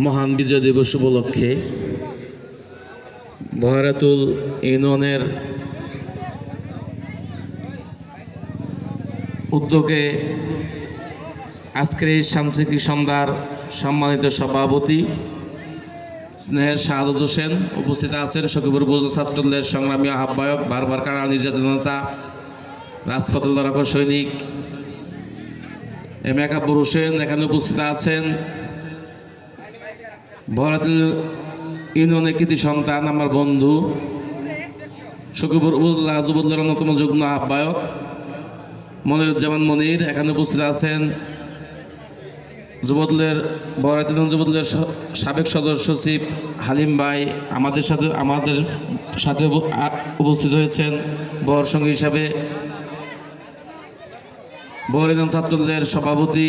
মহান বিজয় দিবস উপলক্ষে বহরাতুল ইউনিয়নের উদ্যোগে আজকের এই সাংস্কৃতিক সন্ধ্যার সম্মানিত সভাপতি স্নেহের শাহাদত হোসেন উপস্থিত আছেন। সখীপুর উপজেলা ছাত্রদলের সংগ্রামী আহ্বায়ক, বারবার কারা নির্যাতনতা, রাজপথ লড়াকর সৈনিক এম একাব্বর হোসেন এখানে উপস্থিত আছেন। বহরাতুল ইউনিয়নের কৃতি সন্তান আমার বন্ধু সখীপুর উপজেলা যুবদলের অন্যতম যুগ্ম আহ্বায়ক মনিরুজ্জামান মনির এখানে উপস্থিত আছেন। যুবদলের বহরাতুল যুবদলের সাবেক সদস্য সচিব হালিম ভাই আমাদের সাথে উপস্থিত হয়েছেন বহর সঙ্গী হিসাবে। বহরাতুল ছাত্রদলের সভাপতি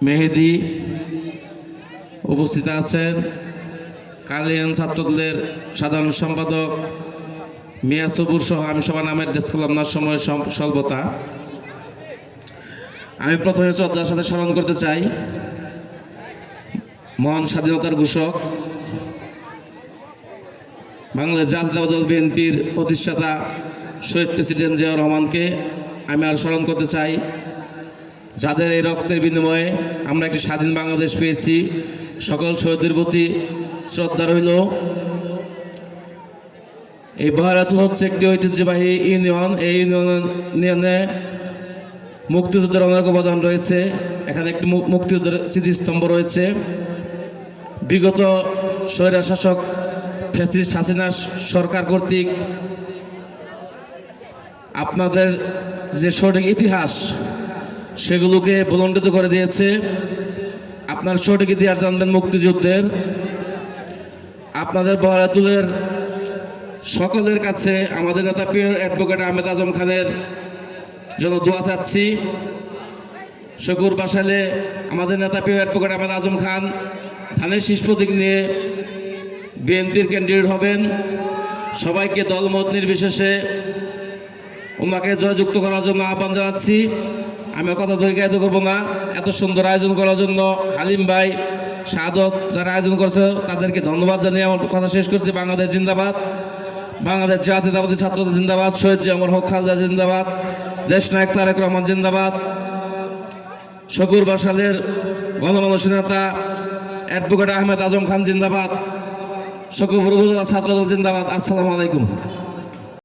মেহেদি উপস্থিত আছেন। কালিয়ান ছাত্রদলের সাধারণ সম্পাদক মিয়া সবুর সহ আমি সবার নামের ডেস্ক করলাম না, সময় স্বল্পতা। আমি প্রথমে শ্রদ্ধার সাথে স্মরণ করতে চাই মহান স্বাধীনতার ঘোষক বাংলাদেশ জাতীয়তাবাদী দল বিএনপির প্রতিষ্ঠাতা শহীদ প্রেসিডেন্ট জিয়াউর রহমানকে আমি আর স্মরণ করতে চাই, যাদের এই রক্তের বিনিময়ে আমরা একটি স্বাধীন বাংলাদেশ পেয়েছি। সকল শহীদদের প্রতি শ্রদ্ধা রইল। এই বহরাতুল হচ্ছে একটি ঐতিহ্যবাহী ইউনিয়ন। এই ইউনিয়নে মুক্তিযুদ্ধের অনেক অবদান রয়েছে। এখানে একটি মুক্তিযুদ্ধের স্মৃতিস্তম্ভ রয়েছে। বিগত স্বৈরশাসক ফ্যাসিস্ট হাসিনা সরকার কর্তৃক আপনাদের যে সঠিক ইতিহাস সেগুলোকে ভুলণ্ঠিত করে দিয়েছে। আপনার সঠিক ইতিহাস জানবেন মুক্তিযুদ্ধের। আপনাদের বহরাতুলের সকলের কাছে আমাদের নেতা প্রিয় অ্যাডভোকেট আহমেদ আজম খানের জন্য দোয়া চাচ্ছি। শকুর বাসালে আমাদের নেতা প্রিয় অ্যাডভোকেট আহমেদ আজম খান ধানের শীষ প্রতীক নিয়ে বিএনপির ক্যান্ডিডেট হবেন। সবাইকে দলমত নির্বিশেষে ওনাকে জয়যুক্ত করার জন্য আহ্বান জানাচ্ছি। আমি কথা দীর্ঘায়িত করবো না। এত সুন্দর আয়োজন করার জন্য হালিম ভাই, শাহাদত যারা আয়োজন করেছে তাদেরকে ধন্যবাদ জানিয়ে আমার কথা শেষ করছি। বাংলাদেশ জিন্দাবাদ, বাংলাদেশ জাতীয়তাবাদী ছাত্রদল জিন্দাবাদ, শহীদ জিয়া হক খালেদা জিন্দাবাদ, দেশ নায়ক তারেক রহমান জিন্দাবাদ, শকুর বাসালের গণমানুষ নেতা অ্যাডভোকেট আহমেদ আজম খান জিন্দাবাদ, শকুর উপজেলা ছাত্রদল জিন্দাবাদ। আসসালামু আলাইকুম।